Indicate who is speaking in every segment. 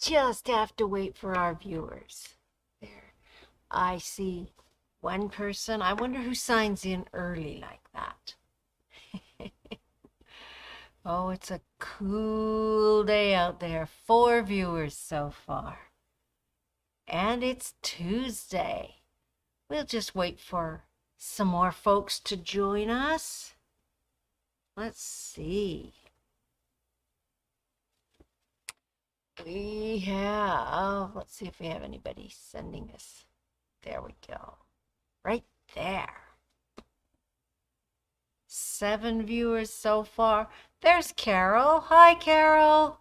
Speaker 1: just have to wait for our viewers. There, I see one person. I wonder who signs in early like that. Oh, it's a cool day out there. 4 viewers so far. And it's Tuesday. We'll just wait for some more folks to join us. Let's see. Let's see if we have anybody sending us. There we go. Right there. 7 viewers so far. There's Carol. Hi, Carol.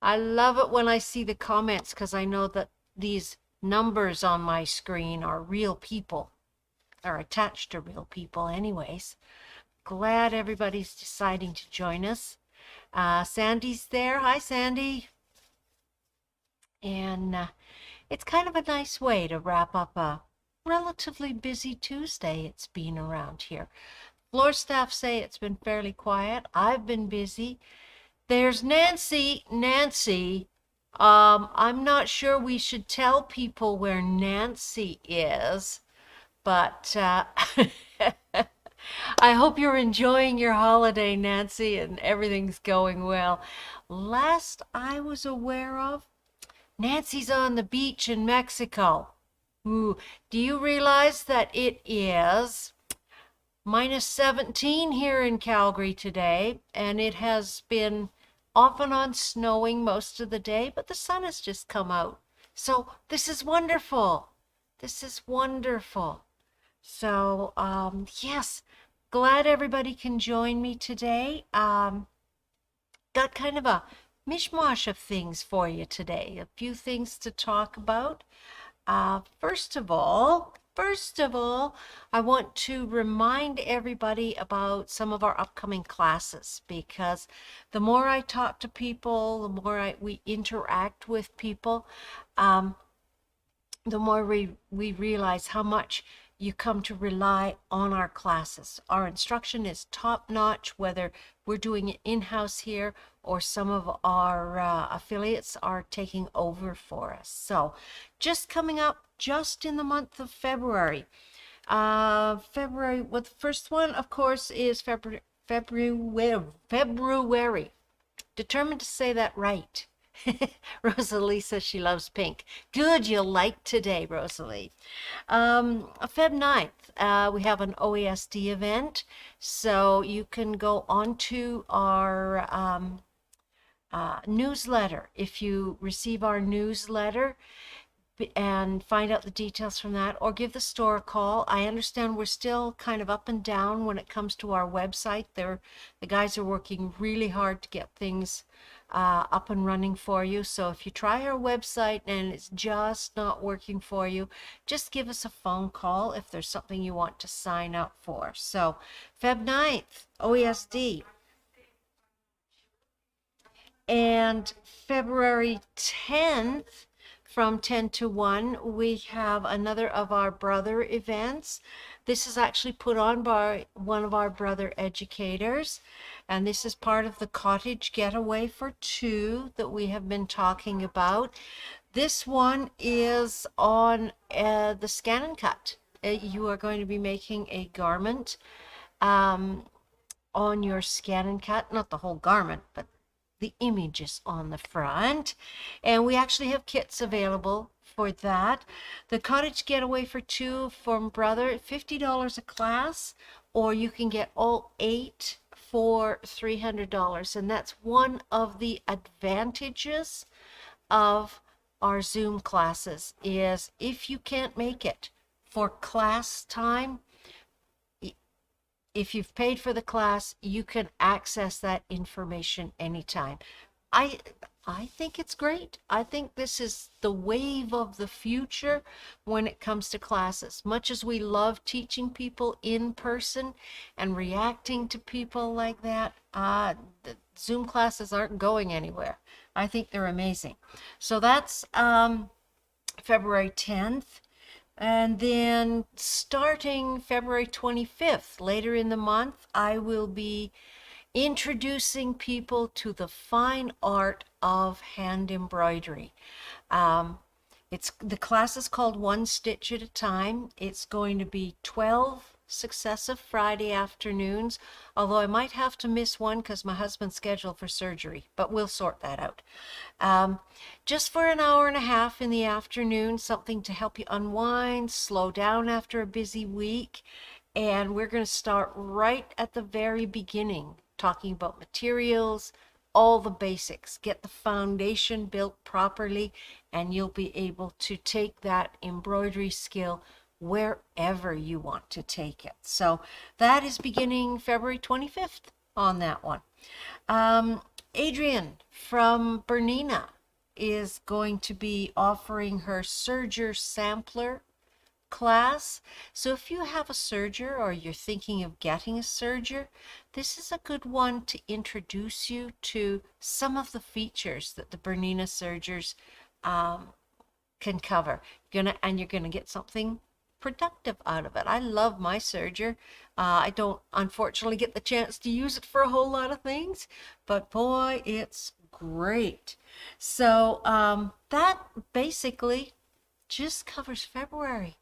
Speaker 1: I love it when I see the comments because I know that these numbers on my screen are real people. Are attached to real people anyways. Glad everybody's deciding to join us. Sandy's there. Hi, Sandy. And it's kind of a nice way to wrap up a relatively busy Tuesday it's been around here. Floor staff say it's been fairly quiet. I've been busy. There's Nancy. Nancy, I'm not sure we should tell people where Nancy is, but I hope you're enjoying your holiday, Nancy, and everything's going well. Last I was aware of, Nancy's on the beach in Mexico. Ooh, do you realize that it is -17 here in Calgary today, and it has been off and on snowing most of the day, but the sun has just come out. So this is wonderful. This is wonderful. So, yes, glad everybody can join me today. Got kind of a mishmash of things for you today. A few things to talk about. First of all, I want to remind everybody about some of our upcoming classes, because the more I talk to people, the more we interact with people, the more we realize how much you come to rely on our classes. Our instruction is top-notch, whether we're doing it in-house here or some of our affiliates are taking over for us. So just coming up just in the month of February. February, well, the first one, of course, is February. Determined to say that right. Rosalie says she loves pink. Good, you'll like today, Rosalie. Feb 9th, we have an OESD event, so you can go onto our newsletter. If you receive our newsletter and find out the details from that, or give the store a call. I understand we're still kind of up and down when it comes to our website. The guys are working really hard to get things up and running for you. So if you try our website and it's just not working for you, just give us a phone call if there's something you want to sign up for. So Feb 9th, OESD. And February 10th, from 10 to 1, we have another of our brother events. This is actually put on by one of our brother educators, and this is part of the cottage getaway for 2 that we have been talking about. This one is on the scan and cut. You are going to be making a garment on your scan and cut, not the whole garment, but the images on the front, and we actually have kits available for that. The cottage getaway for 2 from brother, $50 a class, or you can get all 8 for $300, and that's one of the advantages of our Zoom classes, is if you can't make it for class time, if you've paid for the class, you can access that information anytime. I think it's great. I think this is the wave of the future when it comes to classes. Much as we love teaching people in person and reacting to people like that, the Zoom classes aren't going anywhere. I think they're amazing. So that's February 10th. And then starting February 25th, later in the month, I will be introducing people to the fine art of hand embroidery. Um, the class is called One Stitch at a Time. It's going to be 12 successive Friday afternoons, although I might have to miss one because my husband's scheduled for surgery, but we'll sort that out. Just for an hour and a half in the afternoon, something to help you unwind, slow down after a busy week. And we're going to start right at the very beginning, talking about materials, all the basics, get the foundation built properly, and you'll be able to take that embroidery skill wherever you want to take it. So that is beginning February 25th on that one. Adrienne from Bernina is going to be offering her serger sampler class. So if you have a serger or you're thinking of getting a serger, this is a good one to introduce you to some of the features that the Bernina sergers can cover. You're gonna get something productive out of it. I love my serger. I don't unfortunately get the chance to use it for a whole lot of things, but boy, it's great. So that basically just covers February.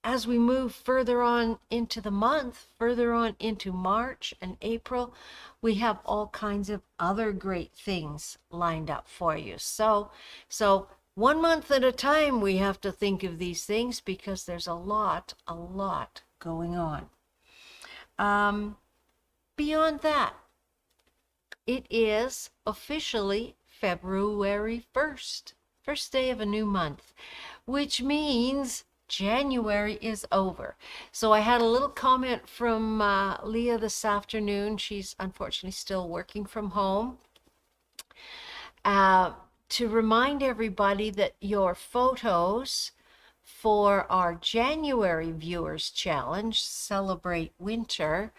Speaker 1: As we move further on into the month, further on into March and April, we have all kinds of other great things lined up for you. So 1 month at a time, we have to think of these things because there's a lot going on. Beyond that, it is officially February 1st. First day of a new month, which means January is over. So I had a little comment from Leah this afternoon. She's unfortunately still working from home. To remind everybody that your photos for our January Viewers Challenge, Celebrate Winter,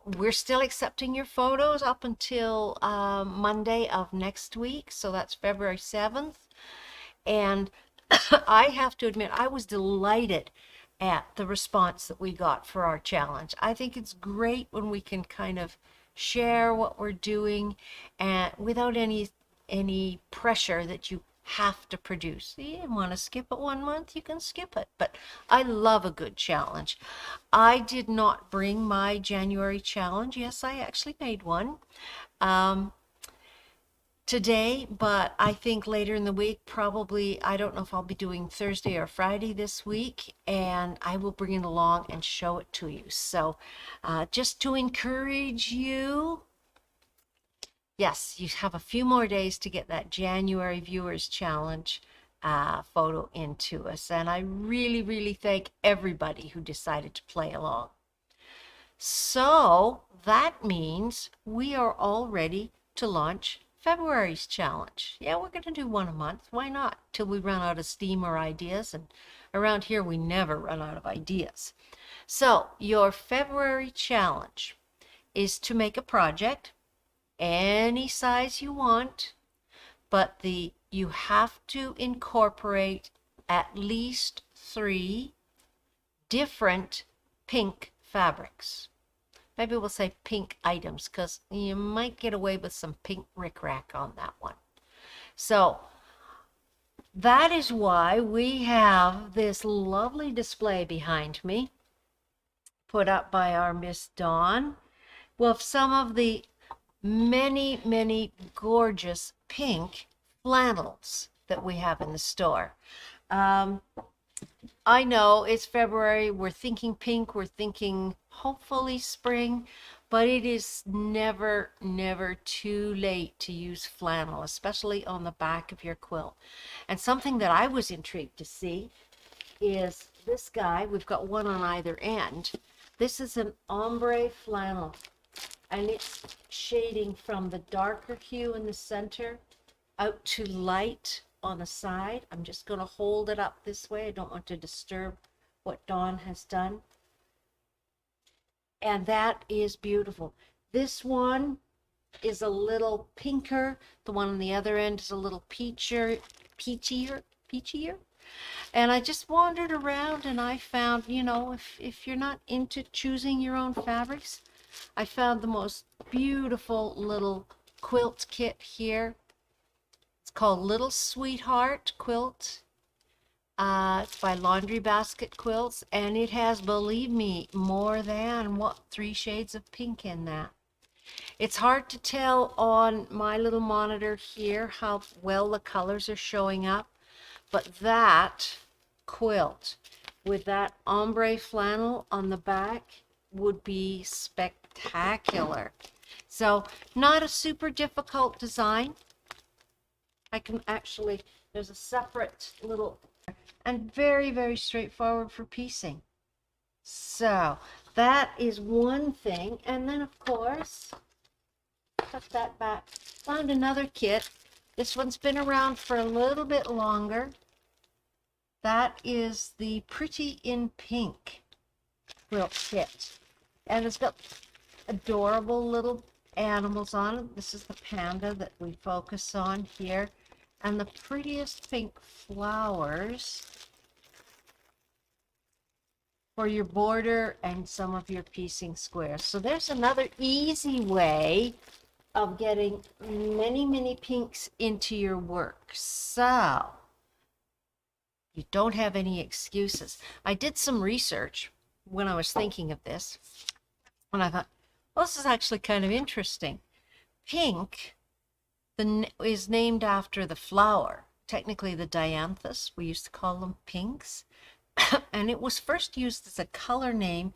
Speaker 1: we're still accepting your photos up until Monday of next week. So that's February 7th. And I have to admit, I was delighted at the response that we got for our challenge. I think it's great when we can kind of share what we're doing and without any pressure that you have to produce. You want to skip it 1 month, you can skip it. But I love a good challenge. I did not bring my January challenge. Yes, I actually made one today, but I think later in the week, probably, I don't know if I'll be doing Thursday or Friday this week, and I will bring it along and show it to you. So just to encourage you, yes, you have a few more days to get that January Viewers Challenge photo into us. And I really thank everybody who decided to play along. So that means we are all ready to launch February's challenge. Yeah, we're going to do one a month. Why not? Till we run out of steam or ideas. And around here, we never run out of ideas. So your February challenge is to make a project any size you want, but you have to incorporate at least 3 different pink fabrics. Maybe we'll say pink items because you might get away with some pink rickrack on that one. So that is why we have this lovely display behind me put up by our Miss Dawn with some of the many gorgeous pink flannels that we have in the store. I know it's February, we're thinking pink, we're thinking hopefully spring, but it is never too late to use flannel, especially on the back of your quilt. And something that I was intrigued to see is this guy. We've got one on either end. This is an ombre flannel, and it's shading from the darker hue in the center out to light on the side. I'm just going to hold it up this way. I don't want to disturb what Dawn has done. And that is beautiful. This one is a little pinker. The one on the other end is a little peachier. And I just wandered around and I found, if you're not into choosing your own fabrics, I found the most beautiful little quilt kit here. It's called Little Sweetheart Quilt. It's by Laundry Basket Quilts, and it has, believe me, more than 3 shades of pink in that. It's hard to tell on my little monitor here how well the colors are showing up, but that quilt with that ombre flannel on the back would be spectacular. So not a super difficult design. I can actually, there's a separate little, and very, very straightforward for piecing. So that is one thing. And then of course, put that back. Found another kit. This one's been around for a little bit longer. That is the Pretty in Pink quilt kit. And it's got adorable little animals on it. This is the panda that we focus on here. And the prettiest pink flowers for your border and some of your piecing squares. So there's another easy way of getting many, many pinks into your work. So you don't have any excuses. I did some research when I was thinking of this, and I thought, well, this is actually kind of interesting. Pink is named after the flower, technically the dianthus. We used to call them pinks. And it was first used as a color name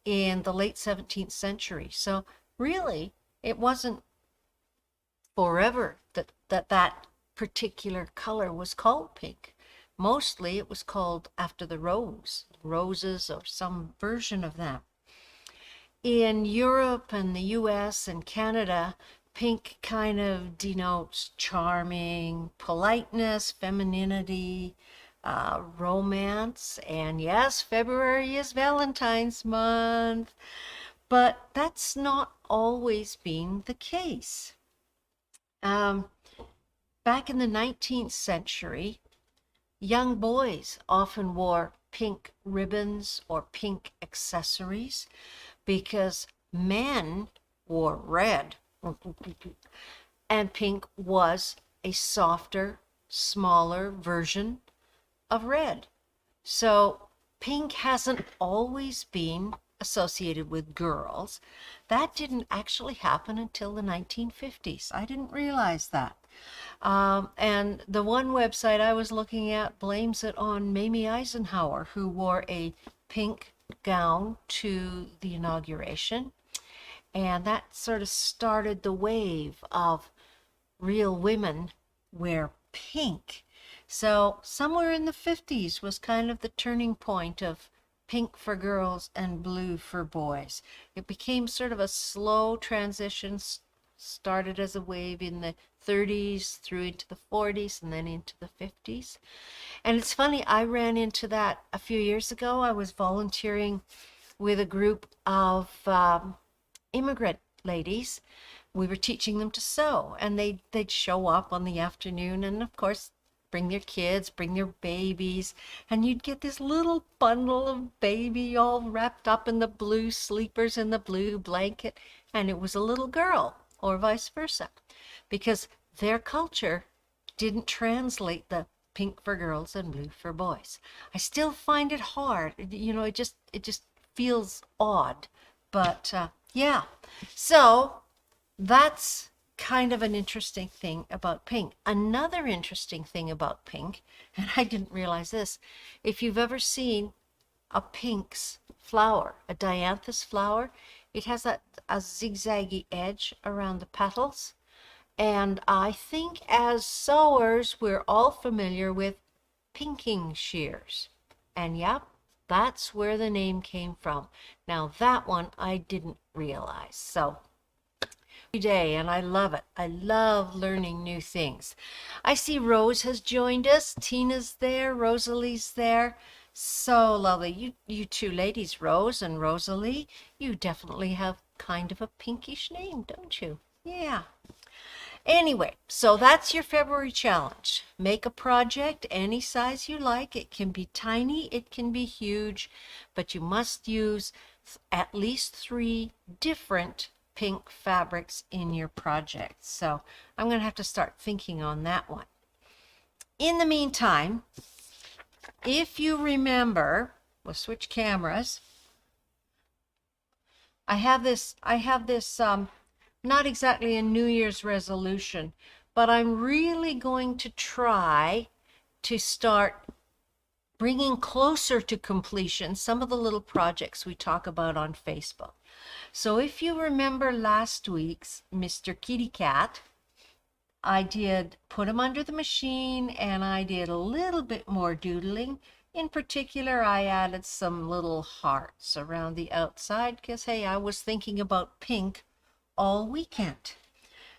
Speaker 1: in the late 17th century. So really, it wasn't forever that particular color was called pink. Mostly it was called after the roses or some version of that. In Europe and the US and Canada, pink kind of denotes charming, politeness, femininity, romance, and yes, February is Valentine's month, but that's not always been the case. Back in the 19th century, young boys often wore pink ribbons or pink accessories because men wore red. And pink was a softer, smaller version of red. So pink hasn't always been associated with girls. That didn't actually happen until the 1950s. I didn't realize that. And the one website I was looking at blames it on Mamie Eisenhower, who wore a pink gown to the inauguration. And that sort of started the wave of real women wear pink. So somewhere in the 50s was kind of the turning point of pink for girls and blue for boys. It became sort of a slow transition, started as a wave in the 30s through into the 40s and then into the 50s. And it's funny, I ran into that a few years ago. I was volunteering with a group of immigrant ladies. We were teaching them to sew, and they'd show up on the afternoon and of course bring their kids, bring their babies, and you'd get this little bundle of baby all wrapped up in the blue sleepers and the blue blanket, and it was a little girl, or vice versa, because their culture didn't translate the pink for girls and blue for boys. I still find it hard. It just feels odd, but yeah. So that's kind of an interesting thing about pink. Another interesting thing about pink, and I didn't realize this, if you've ever seen a pink's flower, a dianthus flower, it has a zigzaggy edge around the petals. And I think as sewers, we're all familiar with pinking shears. And yep, that's where the name came from. Now that one I didn't realize. So every day, and I love it. I love learning new things. I see Rose has joined us. Tina's there. Rosalie's there. So lovely. You two ladies, Rose and Rosalie, you definitely have kind of a pinkish name, don't you? Yeah. Anyway, so that's your February challenge. Make a project any size you like. It can be tiny, it can be huge, but you must use at least 3 different pink fabrics in your project. So I'm going to have to start thinking on that one. In the meantime, if you remember, we'll switch cameras. I have this not exactly a New Year's resolution, but I'm really going to try to start bringing closer to completion some of the little projects we talk about on Facebook. So if you remember last week's Mr. Kitty Cat, I did put him under the machine and I did a little bit more doodling. In particular, I added some little hearts around the outside because, hey, I was thinking about pink all weekend.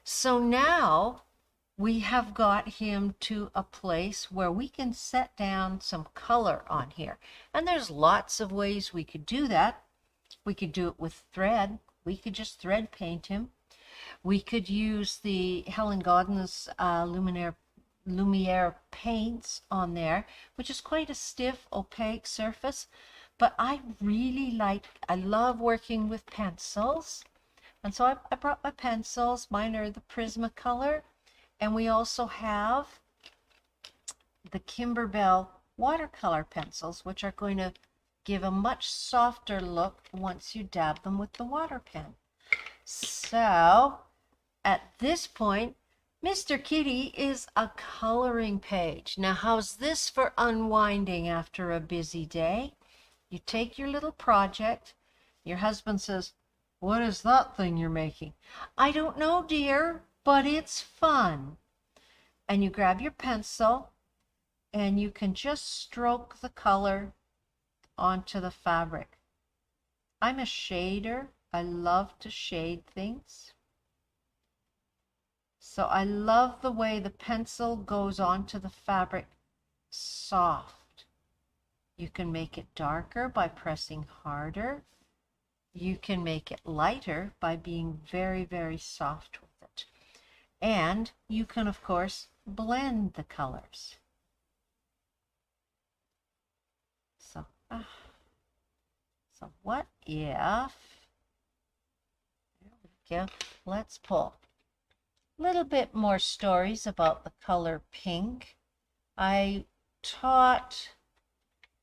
Speaker 1: So now we have got him to a place where we can set down some color on here. And there's lots of ways we could do that. We could do it with thread. We could just thread paint him. We could use the Helen Godden's Lumiere paints on there, which is quite a stiff, opaque surface. But I love working with pencils. And so I brought my pencils. Mine are the Prismacolor. And we also have the Kimberbell watercolor pencils, which are going to give a much softer look once you dab them with the water pen. So at this point, Mr. Kitty is a coloring page. Now, how's this for unwinding after a busy day? You take your little project. Your husband says, "What is that thing you're making?" "I don't know, dear, but it's fun." And you grab your pencil and you can just stroke the color onto the fabric. I'm a shader. I love to shade things. So I love the way the pencil goes onto the fabric soft. You can make it darker by pressing harder. You can make it lighter by being very, very soft with it. And you can, of course, blend the colors. So what if, there we go, let's pull a little bit more stories about the color pink. I taught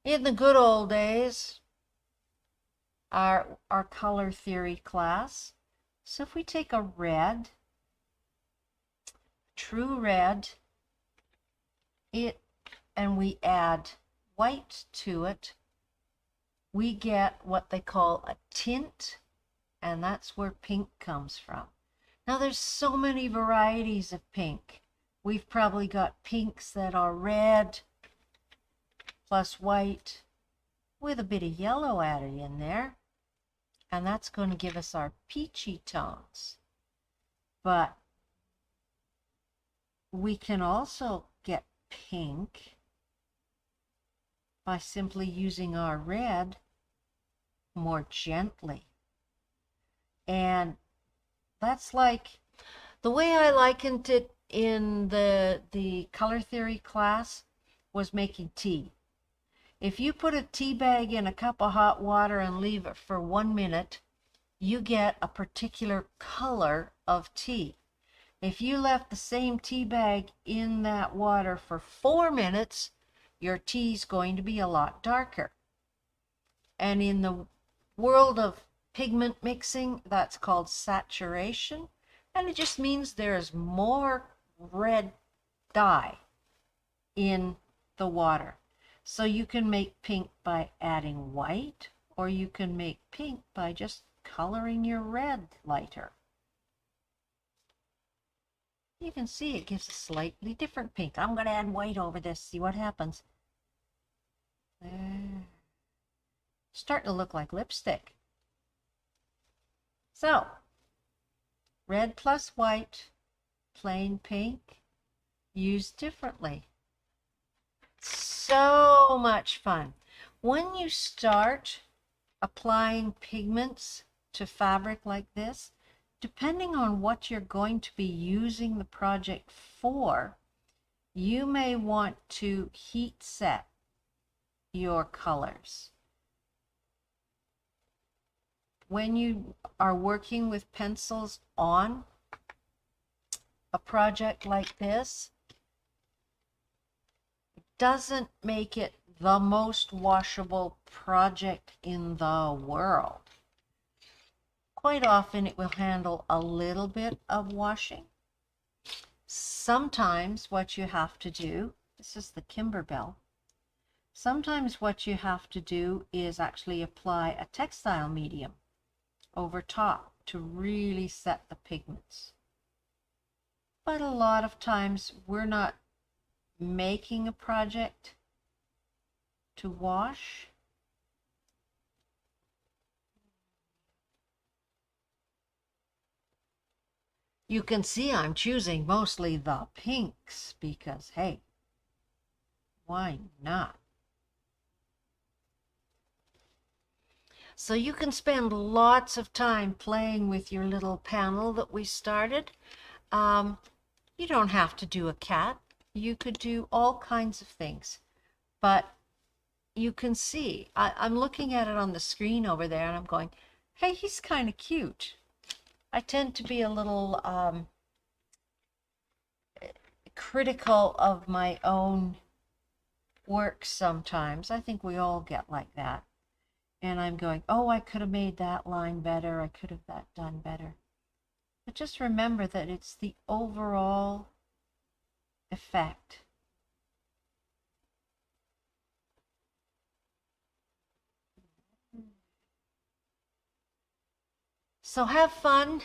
Speaker 1: in the good old days our color theory class. So if we take a red, true red, and we add white to it, we get what they call a tint, and that's where pink comes from. Now there's so many varieties of pink. We've probably got pinks that are red plus white with a bit of yellow added in there, and that's going to give us our peachy tones. But we can also get pink by simply using our red more gently. And that's like the way I likened it in the color theory class was making tea. If you put a tea bag in a cup of hot water and leave it for 1 minute, you get a particular color of tea. If you left the same tea bag in that water for 4 minutes, your tea's going to be a lot darker. And in the world of pigment mixing, that's called saturation, and it just means there's more red dye in the water. So you can make pink by adding white, or you can make pink by just coloring your red lighter. You can see it gives a slightly different pink. I'm going to add white over this, see what happens. There. Starting to look like lipstick. So, red plus white, plain pink, used differently. So much fun. When you start applying pigments to fabric like this, depending on what you're going to be using the project for, you may want to heat set your colors. When you are working with pencils on a project like this, it doesn't make it the most washable project in the world. Quite often it will handle a little bit of washing. Sometimes what you have to do, this is the Kimberbell, sometimes what you have to do is actually apply a textile medium over top to really set the pigments. But a lot of times we're not making a project to wash. You can see I'm choosing mostly the pinks because, hey, why not? So you can spend lots of time playing with your little panel that we started. You don't have to do a cat. You could do all kinds of things. But you can see, I'm looking at it on the screen over there and I'm going, hey, he's kind of cute. I tend to be a little critical of my own work sometimes. I think we all get like that. And I'm going, oh, I could have made that line better. I could have that done better. But just remember that it's the overall effect. So have fun.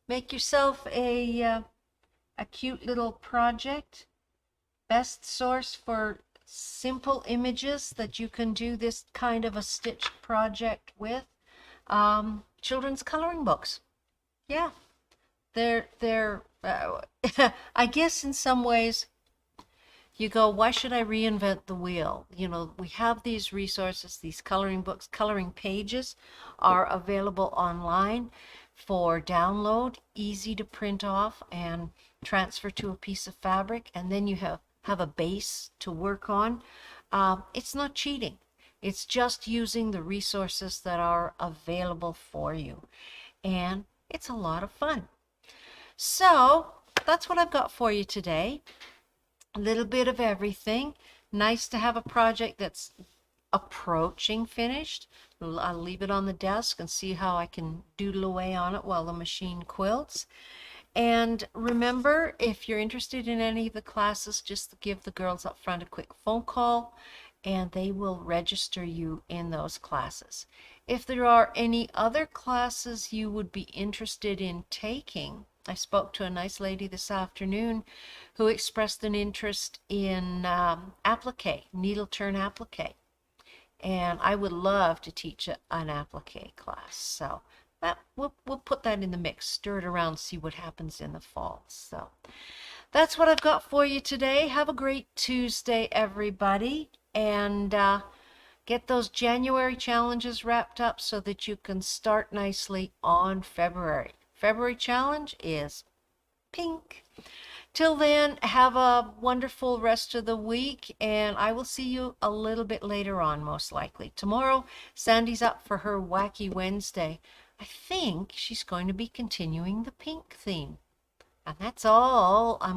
Speaker 1: Make yourself a cute little project. Best source for simple images that you can do this kind of a stitched project with. Children's coloring books. Yeah, they're I guess in some ways you go, why should I reinvent the wheel? You know, we have these resources, these coloring books. Coloring pages are available online for download, easy to print off and transfer to a piece of fabric, and then you have a base to work on. It's not cheating. It's just using the resources that are available for you. And it's a lot of fun. So that's what I've got for you today. A little bit of everything. Nice to have a project that's approaching finished. I'll leave it on the desk and see how I can doodle away on it while the machine quilts. And remember, if you're interested in any of the classes, just give the girls up front a quick phone call and they will register you in those classes. If there are any other classes you would be interested in taking, I spoke to a nice lady this afternoon who expressed an interest in applique, needle turn applique. And I would love to teach an applique class. So we'll put that in the mix, stir it around, see what happens in the fall. So that's what I've got for you today. Have a great Tuesday, everybody. And get those January challenges wrapped up so that you can start nicely on February. February challenge is pink. Till then, have a wonderful rest of the week, and I will see you a little bit later on, most likely. Tomorrow, Sandy's up for her Wacky Wednesday. I think she's going to be continuing the pink theme. And that's all I'm